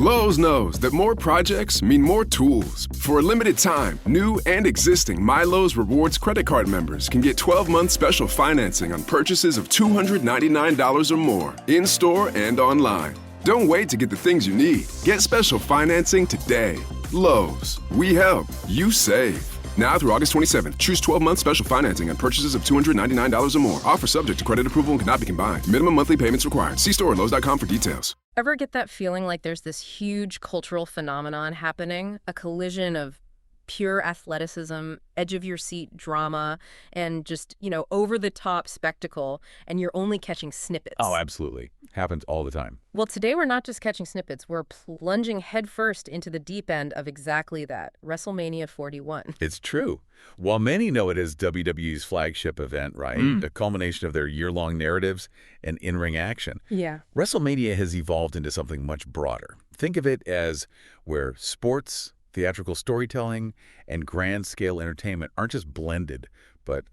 Lowe's knows that more projects mean more tools. For a limited time, new and existing My Lowe's Rewards credit card members can get 12-month special financing on purchases of $299 or more, in-store and online. Don't wait to get the things you need. Get special financing today. Lowe's. We help. You save. Now through August 27th, choose 12-month special financing on purchases of $299 or more. Offer subject to credit approval and cannot be combined. Minimum monthly payments required. See store at Lowe's.com for details. Ever get that feeling like there's this huge cultural phenomenon happening? A collision of pure athleticism, edge-of-your-seat drama, and just, over-the-top spectacle, and you're only catching snippets. Oh, absolutely. Happens all the time. Well, today we're not just catching snippets. We're plunging headfirst into the deep end of exactly that, WrestleMania 41. It's true. While many know it as WWE's flagship event, right? The culmination of their year-long narratives and in-ring action. Yeah. WrestleMania has evolved into something much broader. Think of it as where sports, theatrical storytelling, and grand-scale entertainment aren't just blended, but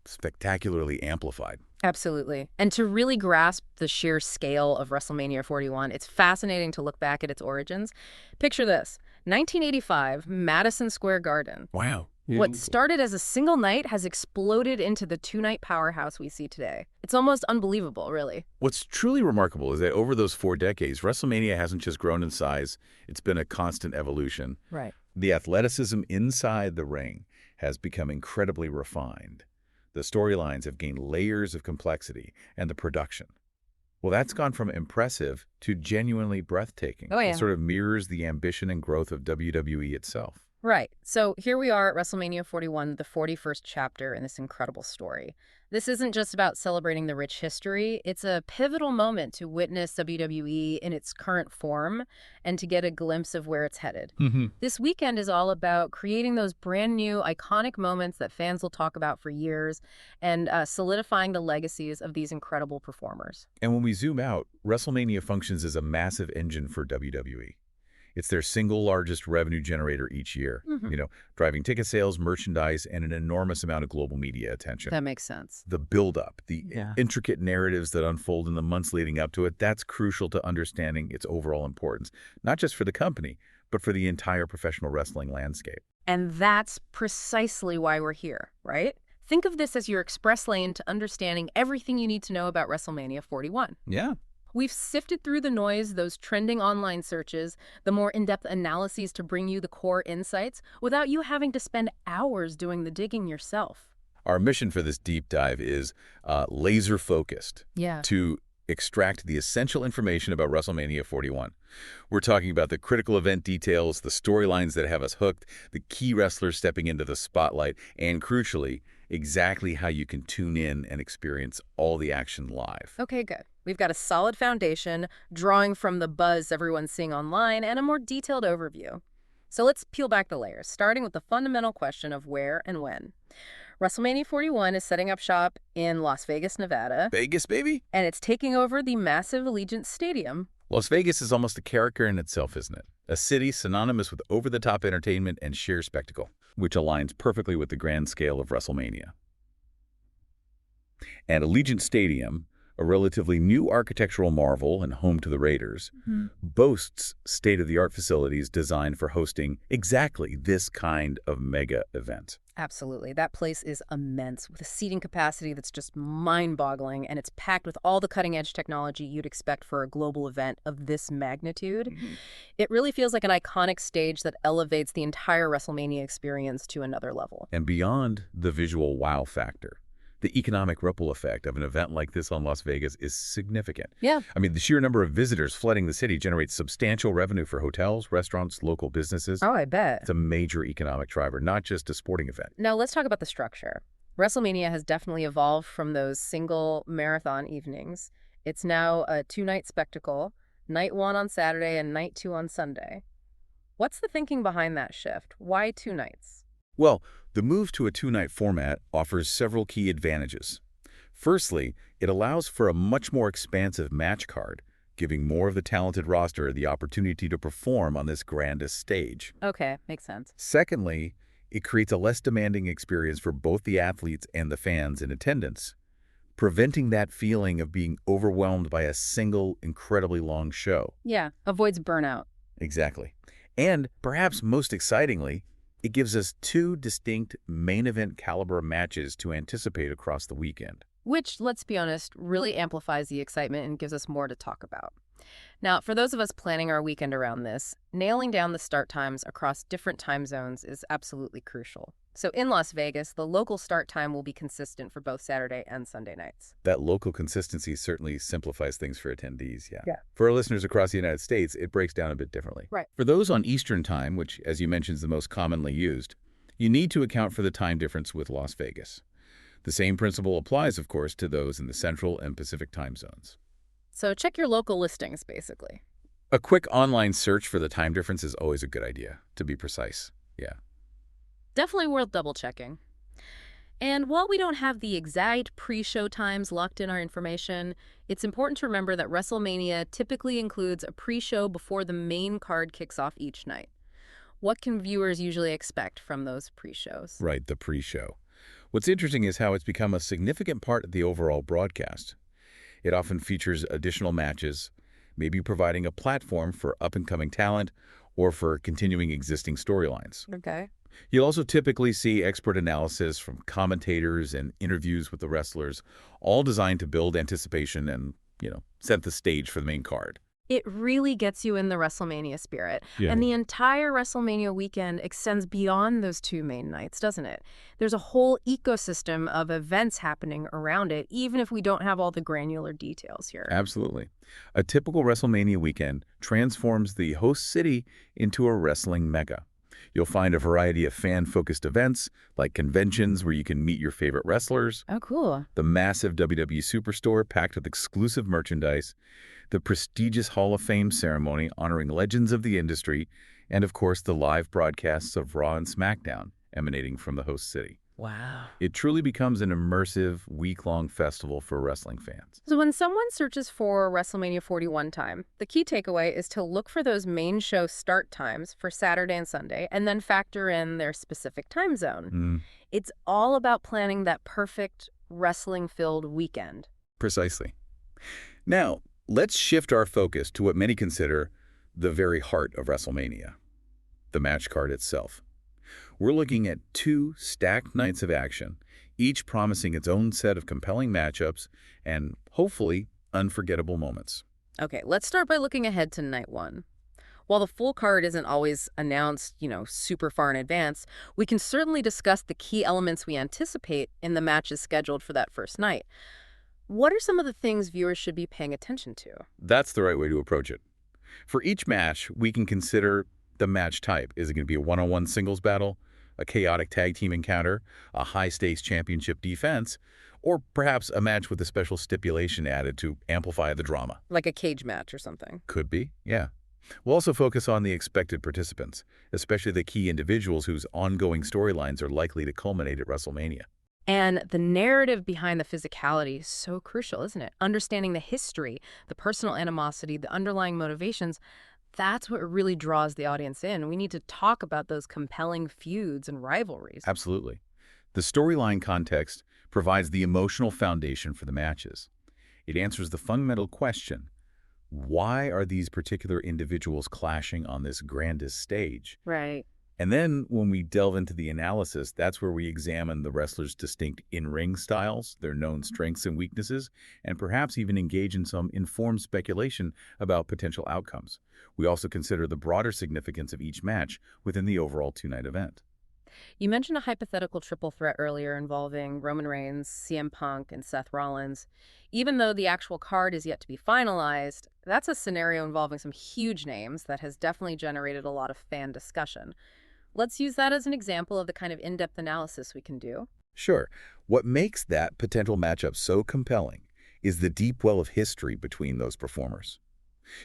spectacularly amplified. Absolutely. And to really grasp the sheer scale of WrestleMania 41, it's fascinating to look back at its origins. Picture this. 1985, Madison Square Garden. Wow. What started as a single night has exploded into the two-night powerhouse we see today. It's almost unbelievable, really. What's truly remarkable is that over those 4 decades, WrestleMania hasn't just grown in size, it's been a constant evolution. Right. The athleticism inside the ring has become incredibly refined. The storylines have gained layers of complexity, and the production. Well, that's gone from impressive to genuinely breathtaking. Oh, yeah. It sort of mirrors the ambition and growth of WWE itself. Right. So here we are at WrestleMania 41, the 41st chapter in this incredible story. This isn't just about celebrating the rich history. It's a pivotal moment to witness WWE in its current form and to get a glimpse of where it's headed. This weekend is all about creating those brand new iconic moments that fans will talk about for years and solidifying the legacies of these incredible performers. And when we zoom out, WrestleMania functions as a massive engine for WWE. It's their single largest revenue generator each year, driving ticket sales, merchandise, and an enormous amount of global media attention. That makes sense. The build-up, the intricate narratives that unfold in the months leading up to it, that's crucial to understanding its overall importance, not just for the company, but for the entire professional wrestling landscape. And that's precisely why we're here, right? Think of this as your express lane to understanding everything you need to know about WrestleMania 41. Yeah. We've sifted through the noise, those trending online searches, the more in-depth analyses to bring you the core insights without you having to spend hours doing the digging yourself. Our mission for this deep dive is laser-focused to extract the essential information about WrestleMania 41. We're talking about the critical event details, the storylines that have us hooked, the key wrestlers stepping into the spotlight, and crucially, exactly how you can tune in and experience all the action live. Okay, good. We've got a solid foundation, drawing from the buzz everyone's seeing online, and a more detailed overview. So let's peel back the layers, starting with the fundamental question of where and when. WrestleMania 41 is setting up shop in Las Vegas, Nevada. Vegas, baby? And it's taking over the massive Allegiant Stadium. Las Vegas is almost a character in itself, isn't it? A city synonymous with over-the-top entertainment and sheer spectacle, which aligns perfectly with the grand scale of WrestleMania. And Allegiant Stadium, a relatively new architectural marvel and home to the Raiders, boasts state-of-the-art facilities designed for hosting exactly this kind of mega event. Absolutely. That place is immense, with a seating capacity that's just mind-boggling, and it's packed with all the cutting-edge technology you'd expect for a global event of this magnitude. It really feels like an iconic stage that elevates the entire WrestleMania experience to another level. And beyond the visual wow factor, the economic ripple effect of an event like this on Las Vegas is significant. Yeah. I mean, the sheer number of visitors flooding the city generates substantial revenue for hotels, restaurants, local businesses. Oh, I bet. It's a major economic driver, not just a sporting event. Now, let's talk about the structure. WrestleMania has definitely evolved from those single marathon evenings. It's now a two-night spectacle, night one on Saturday and night two on Sunday. What's the thinking behind that shift? Why 2 nights? Well, the move to a two-night format offers several key advantages. Firstly, it allows for a much more expansive match card, giving more of the talented roster the opportunity to perform on this grandest stage. Okay, makes sense. Secondly, it creates a less demanding experience for both the athletes and the fans in attendance, preventing that feeling of being overwhelmed by a single, incredibly long show. Yeah, avoids burnout. Exactly. And perhaps most excitingly, it gives us two distinct main event caliber matches to anticipate across the weekend. Which, let's be honest, really amplifies the excitement and gives us more to talk about. Now, for those of us planning our weekend around this, nailing down the start times across different time zones is absolutely crucial. So in Las Vegas, the local start time will be consistent for both Saturday and Sunday nights. That local consistency certainly simplifies things for attendees, yeah. Yeah. For our listeners across the United States, it breaks down a bit differently. Right. For those on Eastern Time, which, as you mentioned, is the most commonly used, you need to account for the time difference with Las Vegas. The same principle applies, of course, to those in the Central and Pacific time zones. So check your local listings, basically. A quick online search for the time difference is always a good idea, to be precise. Yeah. Definitely worth double-checking. And while we don't have the exact pre-show times locked in our information, it's important to remember that WrestleMania typically includes a pre-show before the main card kicks off each night. What can viewers usually expect from those pre-shows? Right, the pre-show. What's interesting is how it's become a significant part of the overall broadcast. It often features additional matches, maybe providing a platform for up-and-coming talent or for continuing existing storylines. Okay. You'll also typically see expert analysis from commentators and interviews with the wrestlers, all designed to build anticipation and, set the stage for the main card. It really gets you in the WrestleMania spirit. Yeah. And the entire WrestleMania weekend extends beyond those two main nights, doesn't it? There's a whole ecosystem of events happening around it, even if we don't have all the granular details here. Absolutely. A typical WrestleMania weekend transforms the host city into a wrestling mecca. You'll find a variety of fan-focused events, like conventions where you can meet your favorite wrestlers. Oh, cool. The massive WWE Superstore packed with exclusive merchandise, the prestigious Hall of Fame ceremony honoring legends of the industry, and of course the live broadcasts of Raw and SmackDown emanating from the host city. Wow. It truly becomes an immersive, week-long festival for wrestling fans. So when someone searches for WrestleMania 41 time, the key takeaway is to look for those main show start times for Saturday and Sunday, and then factor in their specific time zone. It's all about planning that perfect wrestling-filled weekend. Precisely. Now, let's shift our focus to what many consider the very heart of WrestleMania, the match card itself. We're looking at two stacked nights of action, each promising its own set of compelling matchups and, hopefully, unforgettable moments. Okay, let's start by looking ahead to night one. While the full card isn't always announced, super far in advance, we can certainly discuss the key elements we anticipate in the matches scheduled for that first night. What are some of the things viewers should be paying attention to? That's the right way to approach it. For each match, we can consider the match type. Is it going to be a one-on-one singles battle, a chaotic tag team encounter, a high-stakes championship defense, or perhaps a match with a special stipulation added to amplify the drama? Like a cage match or something. Could be, yeah. We'll also focus on the expected participants, especially the key individuals whose ongoing storylines are likely to culminate at WrestleMania. And the narrative behind the physicality is so crucial, isn't it? Understanding the history, the personal animosity, the underlying motivations, that's what really draws the audience in. We need to talk about those compelling feuds and rivalries. Absolutely. The storyline context provides the emotional foundation for the matches. It answers the fundamental question, why are these particular individuals clashing on this grandest stage? Right. And then when we delve into the analysis, that's where we examine the wrestlers' distinct in-ring styles, their known strengths and weaknesses, and perhaps even engage in some informed speculation about potential outcomes. We also consider the broader significance of each match within the overall two-night event. You mentioned a hypothetical triple threat earlier involving Roman Reigns, CM Punk, and Seth Rollins. Even though the actual card is yet to be finalized, that's a scenario involving some huge names that has definitely generated a lot of fan discussion. Let's use that as an example of the kind of in-depth analysis we can do. Sure. What makes that potential matchup so compelling is the deep well of history between those performers.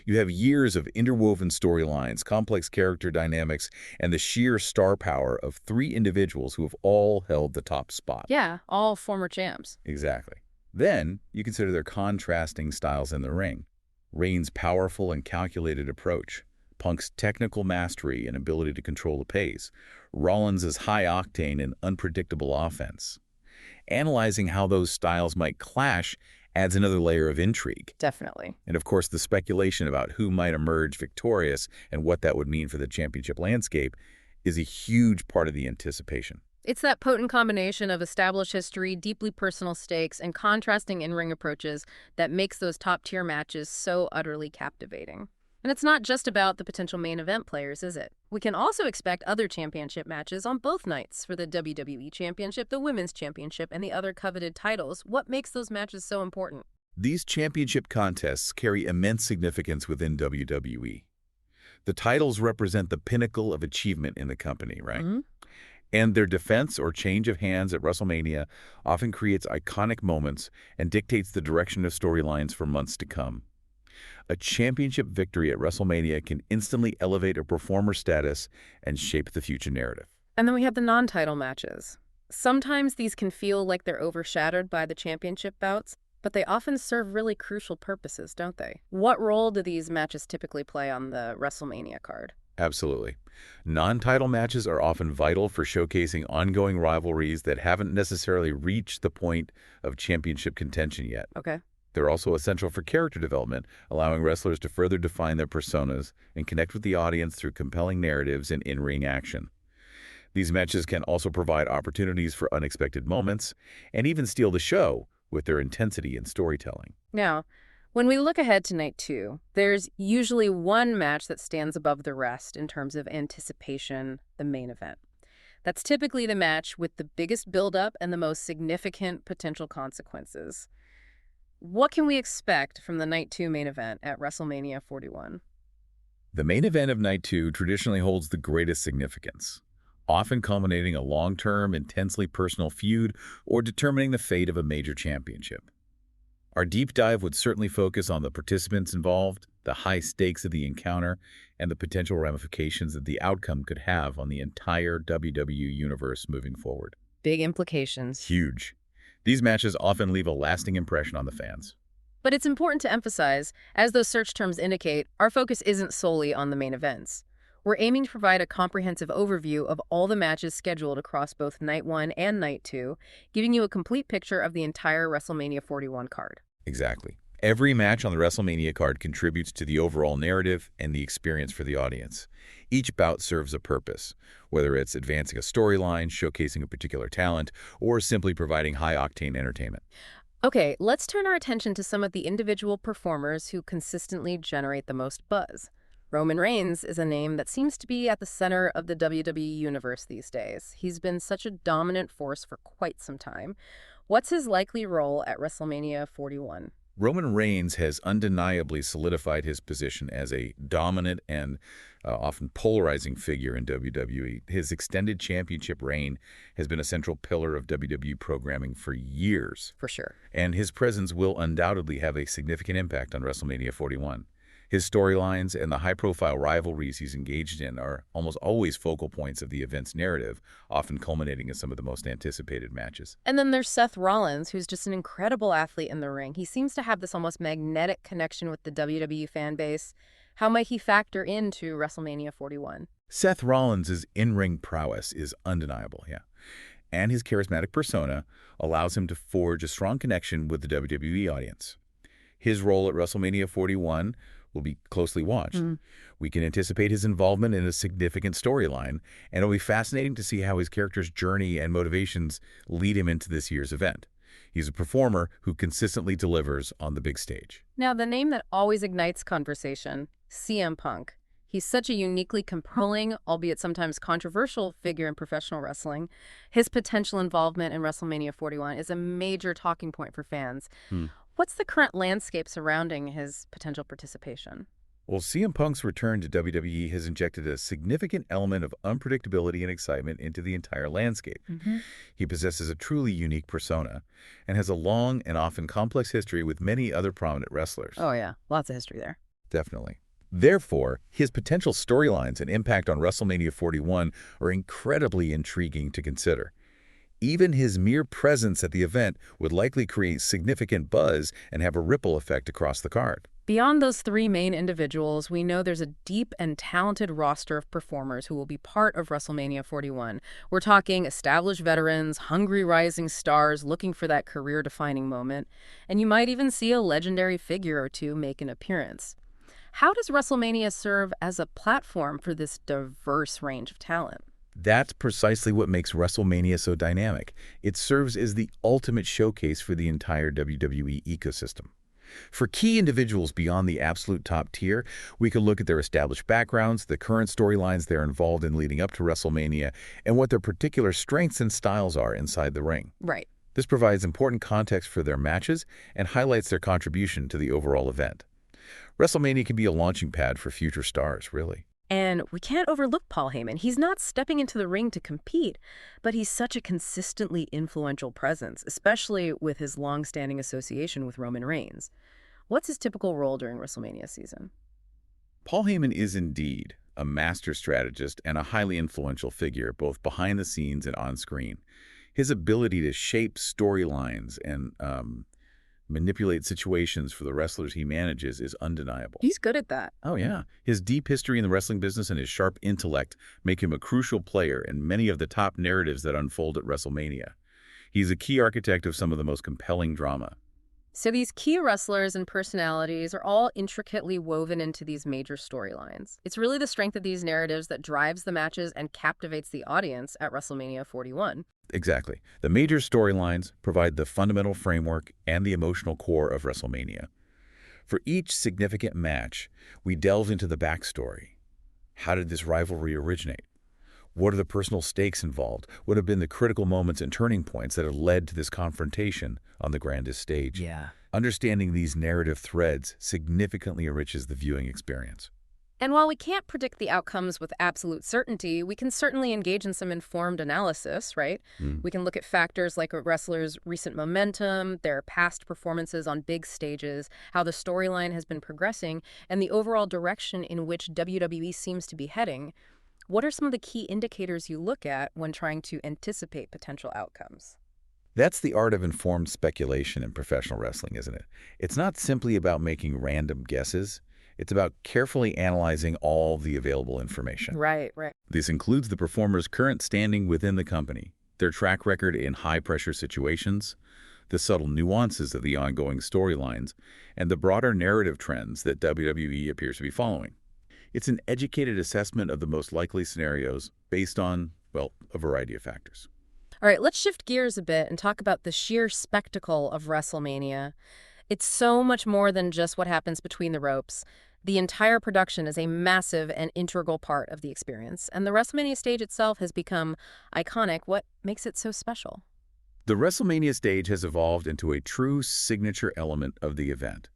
You have years of interwoven storylines, complex character dynamics, and the sheer star power of three individuals who have all held the top spot. Yeah, all former champs. Exactly. Then you consider their contrasting styles in the ring. Reigns' powerful and calculated approach, Punk's technical mastery and ability to control the pace, Rollins' high-octane and unpredictable offense. Analyzing how those styles might clash adds another layer of intrigue. Definitely. And of course, the speculation about who might emerge victorious and what that would mean for the championship landscape is a huge part of the anticipation. It's that potent combination of established history, deeply personal stakes, and contrasting in-ring approaches that makes those top-tier matches so utterly captivating. And it's not just about the potential main event players, is it? We can also expect other championship matches on both nights for the WWE Championship, the Women's Championship, and the other coveted titles. What makes those matches so important? These championship contests carry immense significance within WWE. The titles represent the pinnacle of achievement in the company, right? Mm-hmm. And their defense or change of hands at WrestleMania often creates iconic moments and dictates the direction of storylines for months to come. A championship victory at WrestleMania can instantly elevate a performer's status and shape the future narrative. And then we have the non-title matches. Sometimes these can feel like they're overshadowed by the championship bouts, but they often serve really crucial purposes, don't they? What role do these matches typically play on the WrestleMania card? Absolutely. Non-title matches are often vital for showcasing ongoing rivalries that haven't necessarily reached the point of championship contention yet. Okay. They're also essential for character development, allowing wrestlers to further define their personas and connect with the audience through compelling narratives and in-ring action. These matches can also provide opportunities for unexpected moments and even steal the show with their intensity and storytelling. Now, when we look ahead to night 2, there's usually one match that stands above the rest in terms of anticipation, the main event. That's typically the match with the biggest build-up and the most significant potential consequences. What can we expect from the night 2 main event at WrestleMania 41? The main event of night 2 traditionally holds the greatest significance, often culminating a long-term, intensely personal feud or determining the fate of a major championship. Our deep dive would certainly focus on the participants involved, the high stakes of the encounter, and the potential ramifications that the outcome could have on the entire WWE universe moving forward. Big implications. Huge. These matches often leave a lasting impression on the fans. But it's important to emphasize, as those search terms indicate, our focus isn't solely on the main events. We're aiming to provide a comprehensive overview of all the matches scheduled across both Night 1 and Night 2, giving you a complete picture of the entire WrestleMania 41 card. Exactly. Every match on the WrestleMania card contributes to the overall narrative and the experience for the audience. Each bout serves a purpose, whether it's advancing a storyline, showcasing a particular talent, or simply providing high-octane entertainment. Okay, let's turn our attention to some of the individual performers who consistently generate the most buzz. Roman Reigns is a name that seems to be at the center of the WWE universe these days. He's been such a dominant force for quite some time. What's his likely role at WrestleMania 41? Roman Reigns has undeniably solidified his position as a dominant and often polarizing figure in WWE. His extended championship reign has been a central pillar of WWE programming for years. For sure. And his presence will undoubtedly have a significant impact on WrestleMania 41. His storylines and the high-profile rivalries he's engaged in are almost always focal points of the event's narrative, often culminating in some of the most anticipated matches. And then there's Seth Rollins, who's just an incredible athlete in the ring. He seems to have this almost magnetic connection with the WWE fan base. How might he factor into WrestleMania 41? Seth Rollins' in-ring prowess is undeniable, and his charismatic persona allows him to forge a strong connection with the WWE audience. His role at WrestleMania 41 will be closely watched. We can anticipate his involvement in a significant storyline, and it'll be fascinating to see how his character's journey and motivations lead him into this year's event. He's a performer who consistently delivers on the big stage. Now, the name that always ignites conversation, CM Punk. He's such a uniquely compelling, albeit sometimes controversial, figure in professional wrestling. His potential involvement in WrestleMania 41 is a major talking point for fans. What's the current landscape surrounding his potential participation? Well, CM Punk's return to WWE has injected a significant element of unpredictability and excitement into the entire landscape. He possesses a truly unique persona and has a long and often complex history with many other prominent wrestlers. Oh yeah, lots of history there. Definitely. Therefore, his potential storylines and impact on WrestleMania 41 are incredibly intriguing to consider. Even his mere presence at the event would likely create significant buzz and have a ripple effect across the card. Beyond those three main individuals, we know there's a deep and talented roster of performers who will be part of WrestleMania 41. We're talking established veterans, hungry rising stars looking for that career-defining moment, and you might even see a legendary figure or two make an appearance. How does WrestleMania serve as a platform for this diverse range of talent? That's precisely what makes WrestleMania so dynamic. It serves as the ultimate showcase for the entire WWE ecosystem. For key individuals beyond the absolute top tier, we can look at their established backgrounds, the current storylines they're involved in leading up to WrestleMania, and what their particular strengths and styles are inside the ring. Right. This provides important context for their matches and highlights their contribution to the overall event. WrestleMania can be a launching pad for future stars, really. And we can't overlook Paul Heyman. He's not stepping into the ring to compete, but he's such a consistently influential presence, especially with his long-standing association with Roman Reigns. What's his typical role during WrestleMania season? Paul Heyman is indeed a master strategist and a highly influential figure, both behind the scenes and on screen. His ability to shape storylines and manipulate situations for the wrestlers he manages is undeniable. He's good at that. Oh, yeah. His deep history in the wrestling business and his sharp intellect make him a crucial player in many of the top narratives that unfold at WrestleMania. He's a key architect of some of the most compelling drama. So these key wrestlers and personalities are all intricately woven into these major storylines. It's really the strength of these narratives that drives the matches and captivates the audience at WrestleMania 41. Exactly. The major storylines provide the fundamental framework and the emotional core of WrestleMania. For each significant match, we delve into the backstory. How did this rivalry originate? What are the personal stakes involved? What have been the critical moments and turning points that have led to this confrontation on the grandest stage? Yeah. Understanding these narrative threads significantly enriches the viewing experience. And while we can't predict the outcomes with absolute certainty, we can certainly engage in some informed analysis, right? We can look at factors like a wrestler's recent momentum, their past performances on big stages, how the storyline has been progressing, and the overall direction in which WWE seems to be heading. What are some of the key indicators you look at when trying to anticipate potential outcomes? That's the art of informed speculation in professional wrestling, isn't it? It's not simply about making random guesses. It's about carefully analyzing all the available information. Right. This includes the performer's current standing within the company, their track record in high-pressure situations, the subtle nuances of the ongoing storylines, and the broader narrative trends that WWE appears to be following. It's an educated assessment of the most likely scenarios based on, well, a variety of factors. All right, let's shift gears a bit and talk about the sheer spectacle of WrestleMania. It's so much more than just what happens between the ropes. The entire production is a massive and integral part of the experience, and the WrestleMania stage itself has become iconic. What makes it so special? The WrestleMania stage has evolved into a true signature element of the event.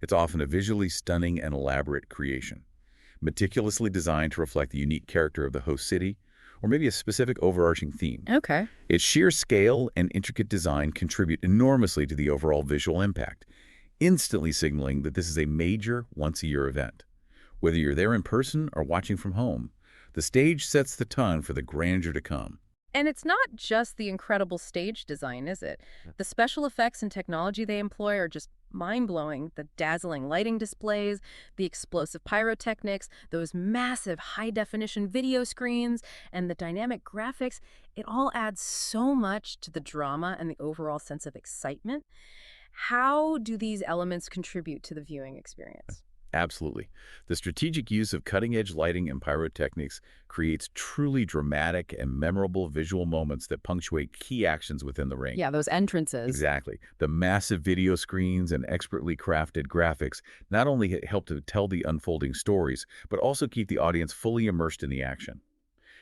It's often a visually stunning and elaborate creation, meticulously designed to reflect the unique character of the host city, or maybe a specific overarching theme. Okay. Its sheer scale and intricate design contribute enormously to the overall visual impact, instantly signaling that this is a major once-a-year event. Whether you're there in person or watching from home, the stage sets the tone for the grandeur to come. And it's not just the incredible stage design, is it? The special effects and technology they employ are just mind-blowing. The dazzling lighting displays, the explosive pyrotechnics, those massive high-definition video screens, and the dynamic graphics, it all adds so much to the drama and the overall sense of excitement. How do these elements contribute to the viewing experience? Absolutely. The strategic use of cutting-edge lighting and pyrotechnics creates truly dramatic and memorable visual moments that punctuate key actions within the ring. Yeah, those entrances. Exactly. The massive video screens and expertly crafted graphics not only help to tell the unfolding stories, but also keep the audience fully immersed in the action.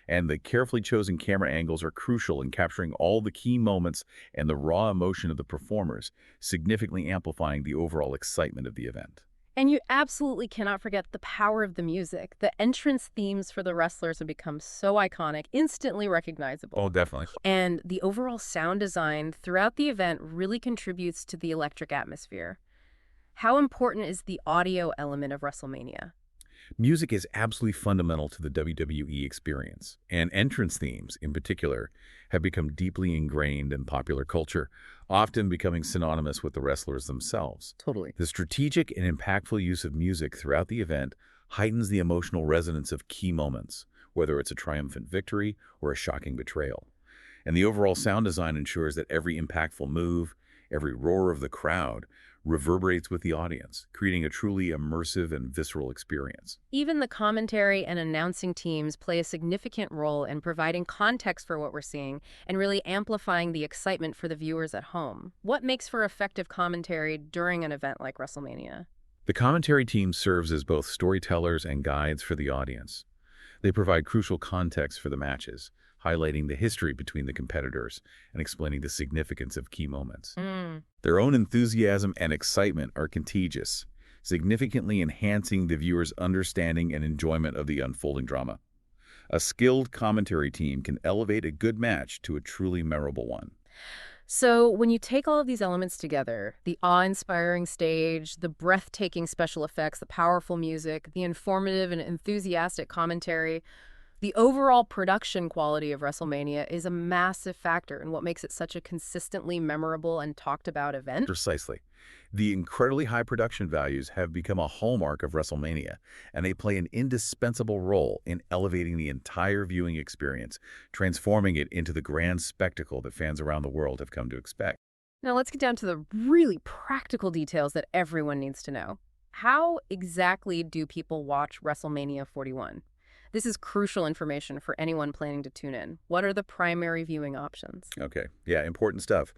And the carefully chosen camera angles are crucial in capturing all the key moments and the raw emotion of the performers, significantly amplifying the overall excitement of the event. And you absolutely cannot forget the power of the music. The entrance themes for the wrestlers have become so iconic, instantly recognizable. Oh, definitely. And the overall sound design throughout the event really contributes to the electric atmosphere. How important is the audio element of WrestleMania? Music is absolutely fundamental to the WWE experience, and entrance themes, in particular, have become deeply ingrained in popular culture, often becoming synonymous with the wrestlers themselves. Totally. The strategic and impactful use of music throughout the event heightens the emotional resonance of key moments, whether it's a triumphant victory or a shocking betrayal. And the overall sound design ensures that every impactful move, every roar of the crowd, reverberates with the audience, creating a truly immersive and visceral experience. Even the commentary and announcing teams play a significant role in providing context for what we're seeing and really amplifying the excitement for the viewers at home. What makes for effective commentary during an event like WrestleMania? The commentary team serves as both storytellers and guides for the audience. They provide crucial context for the matches, highlighting the history between the competitors and explaining the significance of key moments. Their own enthusiasm and excitement are contagious, significantly enhancing the viewer's understanding and enjoyment of the unfolding drama. A skilled commentary team can elevate a good match to a truly memorable one. So when you take all of these elements together, the awe-inspiring stage, the breathtaking special effects, the powerful music, the informative and enthusiastic commentary, the overall production quality of WrestleMania is a massive factor in what makes it such a consistently memorable and talked about event. Precisely. The incredibly high production values have become a hallmark of WrestleMania, and they play an indispensable role in elevating the entire viewing experience, transforming it into the grand spectacle that fans around the world have come to expect. Now let's get down to the really practical details that everyone needs to know. How exactly do people watch WrestleMania 41? This is crucial information for anyone planning to tune in. What are the primary viewing options? Okay, yeah, important stuff.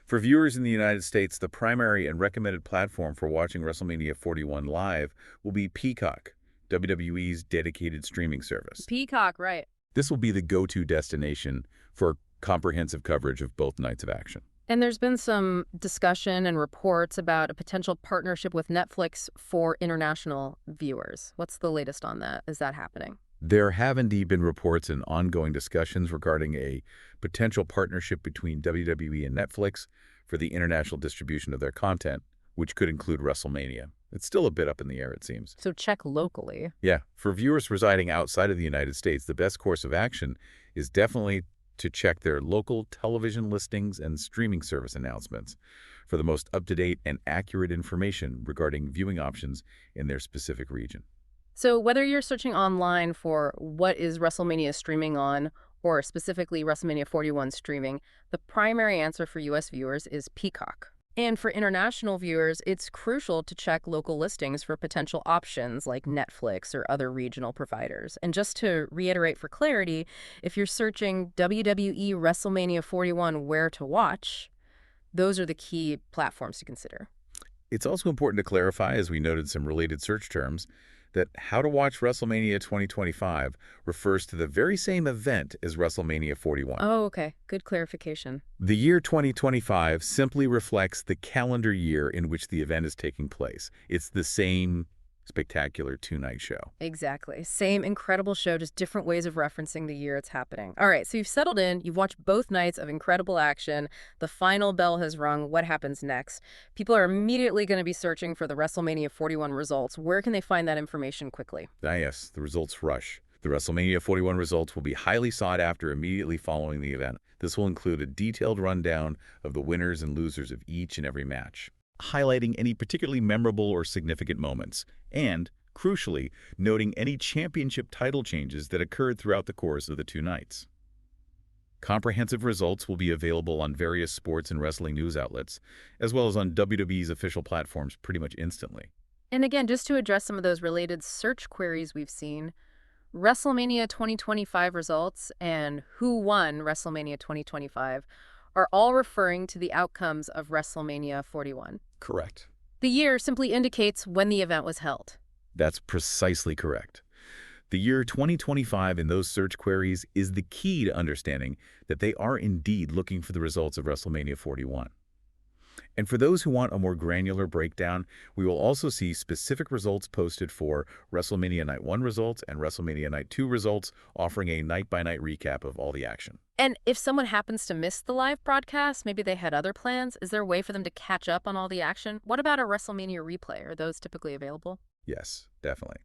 For viewers in the United States, the primary and recommended platform for watching WrestleMania 41 live will be Peacock, WWE's dedicated streaming service. Peacock, right. This will be the go-to destination for comprehensive coverage of both nights of action. And there's been some discussion and reports about a potential partnership with Netflix for international viewers. What's the latest on that? Is that happening? There have indeed been reports and ongoing discussions regarding a potential partnership between WWE and Netflix for the international distribution of their content, which could include WrestleMania. It's still a bit up in the air, it seems. So check locally. Yeah, for viewers residing outside of the United States, the best course of action is definitely to check their local television listings and streaming service announcements for the most up-to-date and accurate information regarding viewing options in their specific region. So whether you're searching online for what is WrestleMania streaming on, or specifically WrestleMania 41 streaming, the primary answer for U.S. viewers is Peacock. And for international viewers, it's crucial to check local listings for potential options like Netflix or other regional providers. And just to reiterate for clarity, if you're searching WWE WrestleMania 41 where to watch, those are the key platforms to consider. It's also important to clarify, as we noted some related search terms, that how to watch WrestleMania 2025 refers to the very same event as WrestleMania 41. Oh, okay. Good clarification. The year 2025 simply reflects the calendar year in which the event is taking place. It's the same spectacular two-night show. Exactly. Same incredible show, just different ways of referencing the year it's happening. All right, so you've settled in, you've watched both nights of incredible action, the final bell has rung, what happens next? People are immediately going to be searching for the WrestleMania 41 results. Where can they find that information quickly? Yes, the results rush. The WrestleMania 41 results will be highly sought after immediately following the event. This will include a detailed rundown of the winners and losers of each and every match, highlighting any particularly memorable or significant moments, and, crucially, noting any championship title changes that occurred throughout the course of the two nights. Comprehensive results will be available on various sports and wrestling news outlets, as well as on WWE's official platforms pretty much instantly. And again, just to address some of those related search queries we've seen, WrestleMania 2025 results and who won WrestleMania 2025 are all referring to the outcomes of WrestleMania 41. Correct. The year simply indicates when the event was held. That's precisely correct. The year 2025 in those search queries is the key to understanding that they are indeed looking for the results of WrestleMania 41. And for those who want a more granular breakdown, we will also see specific results posted for WrestleMania Night 1 results and WrestleMania Night 2 results, offering a night-by-night recap of all the action. And if someone happens to miss the live broadcast, maybe they had other plans, is there a way for them to catch up on all the action? What about a WrestleMania replay? Are those typically available? Yes, definitely.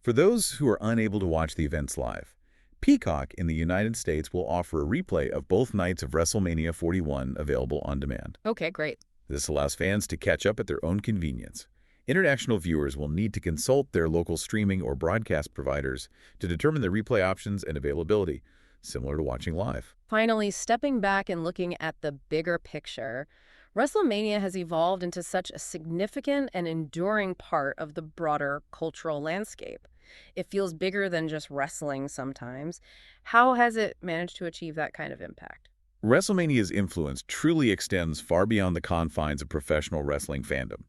For those who are unable to watch the events live, Peacock in the United States will offer a replay of both nights of WrestleMania 41 available on demand. Okay, great. This allows fans to catch up at their own convenience. International viewers will need to consult their local streaming or broadcast providers to determine the replay options and availability, similar to watching live. Finally, stepping back and looking at the bigger picture, WrestleMania has evolved into such a significant and enduring part of the broader cultural landscape. It feels bigger than just wrestling sometimes. How has it managed to achieve that kind of impact? WrestleMania's influence truly extends far beyond the confines of professional wrestling fandom.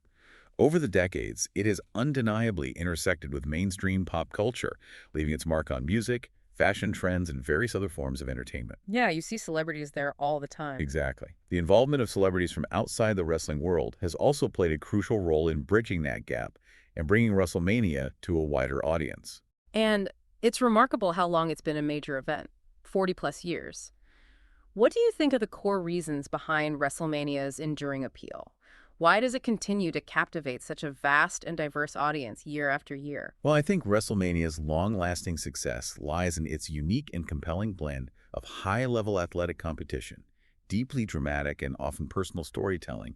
Over the decades, it has undeniably intersected with mainstream pop culture, leaving its mark on music, fashion trends, and various other forms of entertainment. Yeah, you see celebrities there all the time. Exactly. The involvement of celebrities from outside the wrestling world has also played a crucial role in bridging that gap and bringing WrestleMania to a wider audience. And it's remarkable how long it's been a major event, 40-plus years. What do you think are the core reasons behind WrestleMania's enduring appeal? Why does it continue to captivate such a vast and diverse audience year after year? Well, I think WrestleMania's long-lasting success lies in its unique and compelling blend of high-level athletic competition, deeply dramatic and often personal storytelling,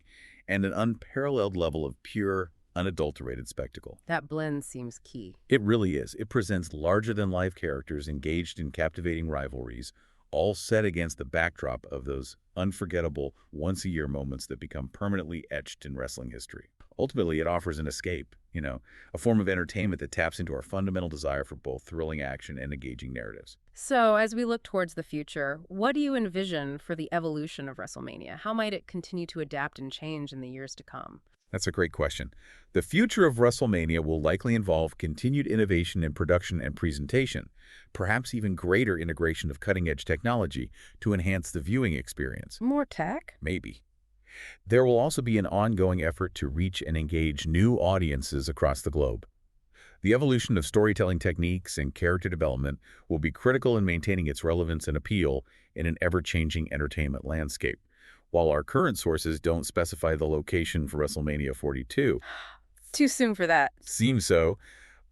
and an unparalleled level of pure, unadulterated spectacle. That blend seems key. It really is. It presents larger-than-life characters engaged in captivating rivalries, all set against the backdrop of those unforgettable, once-a-year moments that become permanently etched in wrestling history. Ultimately, it offers an escape, a form of entertainment that taps into our fundamental desire for both thrilling action and engaging narratives. So, as we look towards the future, what do you envision for the evolution of WrestleMania? How might it continue to adapt and change in the years to come? That's a great question. The future of WrestleMania will likely involve continued innovation in production and presentation, perhaps even greater integration of cutting-edge technology to enhance the viewing experience. More tech? Maybe. There will also be an ongoing effort to reach and engage new audiences across the globe. The evolution of storytelling techniques and character development will be critical in maintaining its relevance and appeal in an ever-changing entertainment landscape. While our current sources don't specify the location for WrestleMania 42. Too soon for that. Seems so,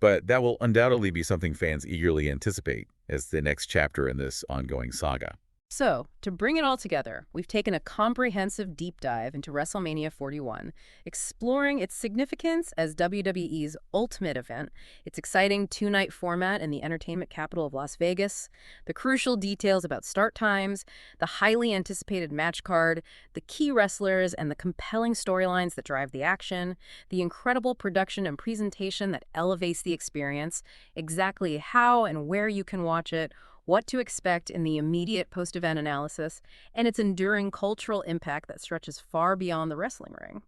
but that will undoubtedly be something fans eagerly anticipate as the next chapter in this ongoing saga. So, to bring it all together, we've taken a comprehensive deep dive into WrestleMania 41, exploring its significance as WWE's ultimate event, its exciting two-night format in the entertainment capital of Las Vegas, the crucial details about start times, the highly anticipated match card, the key wrestlers, and the compelling storylines that drive the action, the incredible production and presentation that elevates the experience, exactly how and where you can watch it, what to expect in the immediate post-event analysis, and its enduring cultural impact that stretches far beyond the wrestling ring.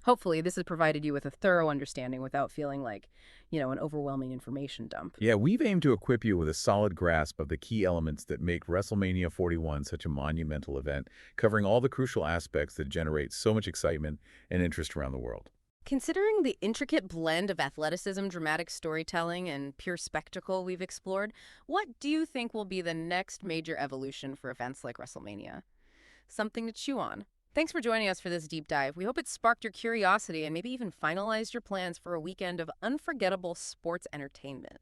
Hopefully, this has provided you with a thorough understanding without feeling like, an overwhelming information dump. Yeah, we've aimed to equip you with a solid grasp of the key elements that make WrestleMania 41 such a monumental event, covering all the crucial aspects that generate so much excitement and interest around the world. Considering the intricate blend of athleticism, dramatic storytelling, and pure spectacle we've explored, what do you think will be the next major evolution for events like WrestleMania? Something to chew on. Thanks for joining us for this deep dive. We hope it sparked your curiosity and maybe even finalized your plans for a weekend of unforgettable sports entertainment.